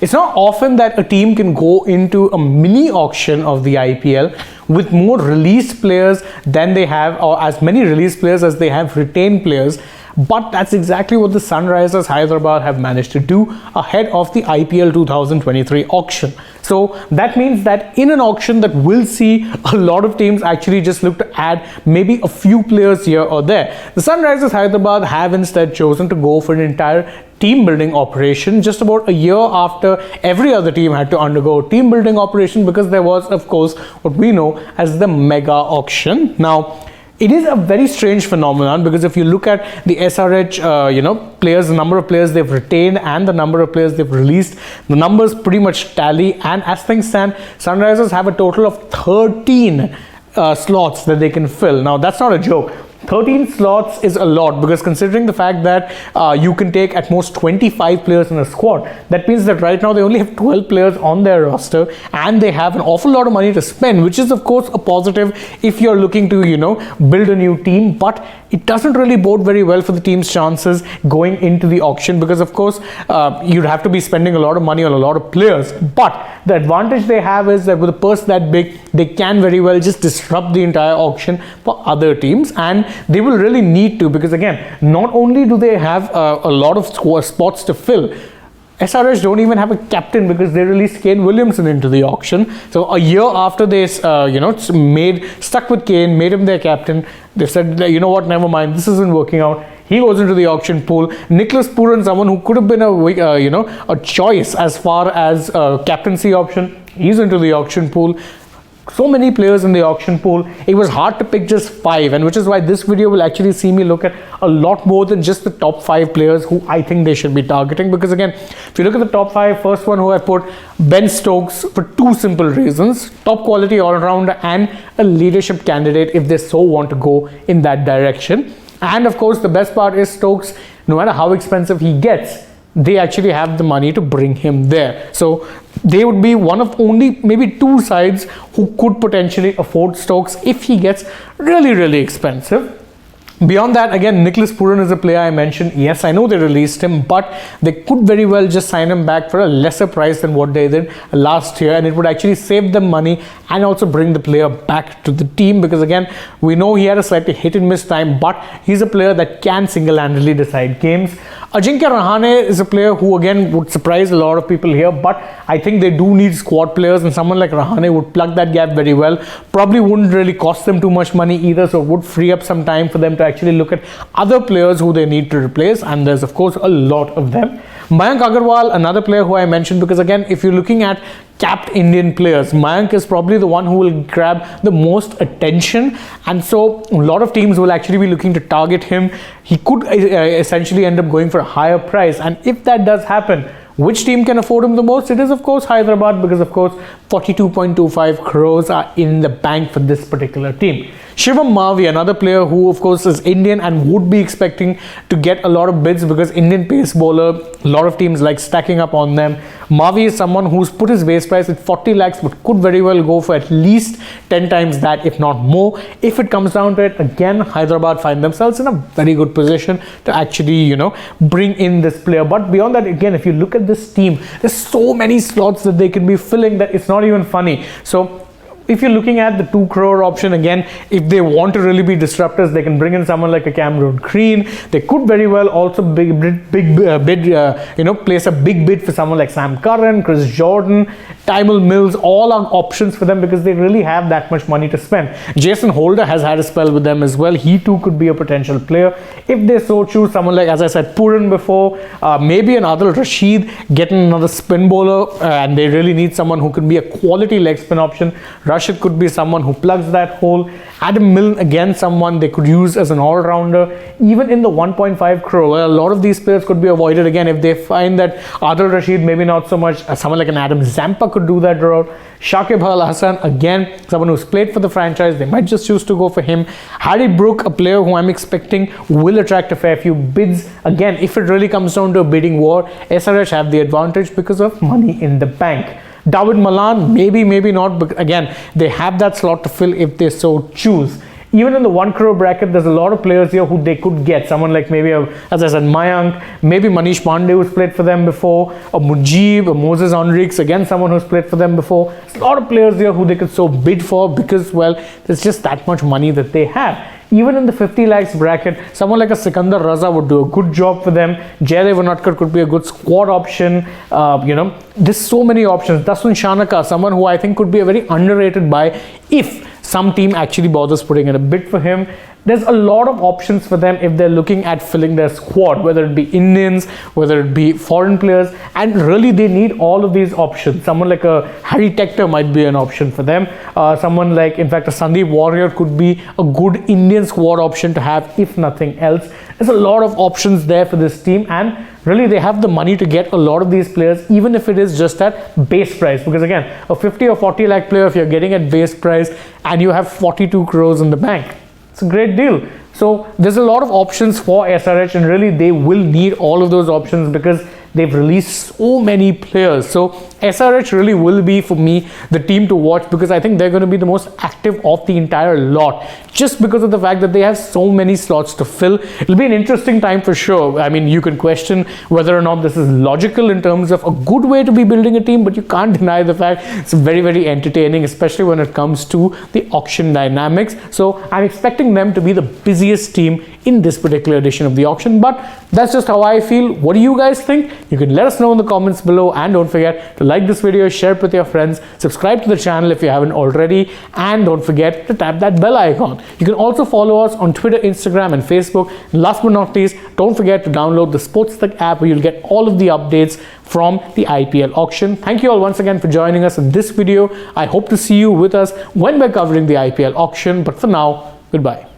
It's not often that a team can go into a mini auction of the IPL with more released players than they have, or as many released players as they have retained players. But that's exactly what the Sunrisers Hyderabad have managed to do ahead of the IPL 2023 auction. So that means that in an auction that will see a lot of teams actually just look to add maybe a few players here or there, the Sunrisers Hyderabad have instead chosen to go for an entire team building operation just about a year after every other team had to undergo a team building operation, because there was, of course, what we know as the mega auction. Now, it is a very strange phenomenon, because if you look at the SRH, players, the number of players they've retained and the number of players they've released, the numbers pretty much tally. And as things stand, Sunrisers have a total of 13 slots that they can fill. Now, that's not a joke. 13 slots is a lot, because considering the fact that you can take at most 25 players in a squad, that means that right now they only have 12 players on their roster and they have an awful lot of money to spend, which is of course a positive if you're looking to build a new team. But it doesn't really bode very well for the team's chances going into the auction, because of course you'd have to be spending a lot of money on a lot of players. But the advantage they have is that with a purse that big, they can very well just disrupt the entire auction for other teams, and they will really need to, because again, not only do they have a lot of spots to fill, SRH don't even have a captain, because they released Kane Williamson into the auction. So a year after they stuck with Kane, made him their captain, they said, you know what, never mind, this isn't working out. He goes into the auction pool. Nicholas Pooran, someone who could have been a choice as far as captaincy option, he's into the auction pool. So many players in the auction pool, it was hard to pick just 5, and which is why this video will actually see me look at a lot more than just the top 5 players who I think they should be targeting. Because again, if you look at the top 5, first one who I put, Ben Stokes, for 2 simple reasons: top quality all-rounder and a leadership candidate if they so want to go in that direction. And of course, the best part is Stokes, no matter how expensive he gets, they actually have the money to bring him there. So they would be one of only maybe 2 sides who could potentially afford Stokes if he gets really, really expensive. Beyond that, again, Nicholas Pooran is a player I mentioned. Yes, I know they released him, but they could very well just sign him back for a lesser price than what they did last year, and it would actually save them money and also bring the player back to the team, because again, we know he had a slightly hit and miss time, but he's a player that can single-handedly decide games. Ajinkya Rahane is a player who again would surprise a lot of people here, but I think they do need squad players, and someone like Rahane would plug that gap very well. Probably wouldn't really cost them too much money either, so it would free up some time for them to actually look at other players who they need to replace, and there's of course a lot of them. Mayank Agarwal, another player who I mentioned, because again, if you're looking at capped Indian players, Mayank is probably the one who will grab the most attention, and so a lot of teams will actually be looking to target him. He could essentially end up going for a higher price, and if that does happen, which team can afford him the most? It is of course Hyderabad, because of course 42.25 crores are in the bank for this particular team. Shivam Mavi, another player who of course is Indian and would be expecting to get a lot of bids, because Indian pace bowler, a lot of teams like stacking up on them. Mavi is someone who's put his base price at 40 lakhs, but could very well go for at least 10 times that, if not more. If it comes down to it, again, Hyderabad find themselves in a very good position to actually, bring in this player. But beyond that, again, if you look at this team, there's so many slots that they can be filling that it's not even funny. So if you're looking at the 2 crore option, again, if they want to really be disruptors, they can bring in someone like a Cameron Green. They could very well also place a big bid for someone like Sam Curran, Chris Jordan, Tymel Mills. All are options for them, because they really have that much money to spend. Jason Holder has had a spell with them as well. He too could be a potential player if they so choose. Someone like, as I said, Pooran before, maybe an Adil Rashid, getting another spin bowler, and they really need someone who can be a quality leg spin option. Rashid could be someone who plugs that hole. Adam Milne, again, someone they could use as an all-rounder. Even in the 1.5 crore, well, a lot of these players could be avoided again if they find that Adil Rashid, maybe not so much. Someone like an Adam Zampa could do that route. Shakib Al Hassan, again, someone who's played for the franchise, they might just choose to go for him. Harry Brook, a player who I'm expecting will attract a fair few bids. Again, if it really comes down to a bidding war, SRH have the advantage because of money in the bank. David Malan, maybe not, but again, they have that slot to fill if they so choose. even in the 1 crore bracket, there's a lot of players here who they could get. Someone like maybe, as I said, Mayank, maybe Manish Pandey, who's played for them before, or Mujib, or Moses Henriques, again, someone who's played for them before. There's a lot of players here who they could so bid for because, well, there's just that much money that they have. Even in the 50 lakhs bracket, someone like a Sikandar Raza would do a good job for them. Jaydev Unatkar could be a good squad option. There's so many options. Dasun Shanaka, someone who I think could be a very underrated buy if some team actually bothers putting in a bid for him. There's a lot of options for them if they're looking at filling their squad, whether it be Indians, whether it be foreign players, and really they need all of these options. Someone like a Harry Tector might be an option for them. Someone like, in fact, a Sandeep Warrior could be a good Indian squad option to have, if nothing else. There's a lot of options there for this team, and really they have the money to get a lot of these players, even if it is just at base price. Because again, a 50 or 40 lakh player, if you're getting at base price and you have 42 crores in the bank, it's a great deal. So there's a lot of options for SRH, and really they will need all of those options because they've released so many players. So SRH really will be, for me, the team to watch, because I think they're going to be the most active of the entire lot, just because of the fact that they have so many slots to fill. It'll be an interesting time for sure. I mean, you can question whether or not this is logical in terms of a good way to be building a team, but you can't deny the fact it's very, very entertaining, especially when it comes to the auction dynamics. So I'm expecting them to be the busiest team in this particular edition of the auction, but that's just how I feel. What do you guys think? You can let us know in the comments below, and don't forget to like this video, share it with your friends, subscribe to the channel if you haven't already, and don't forget to tap that bell icon. You can also follow us on Twitter, Instagram, and Facebook. And last but not least, don't forget to download the SportsTak app, where you'll get all of the updates from the IPL auction. Thank you all once again for joining us in this video. I hope to see you with us when we're covering the IPL auction, but for now, goodbye.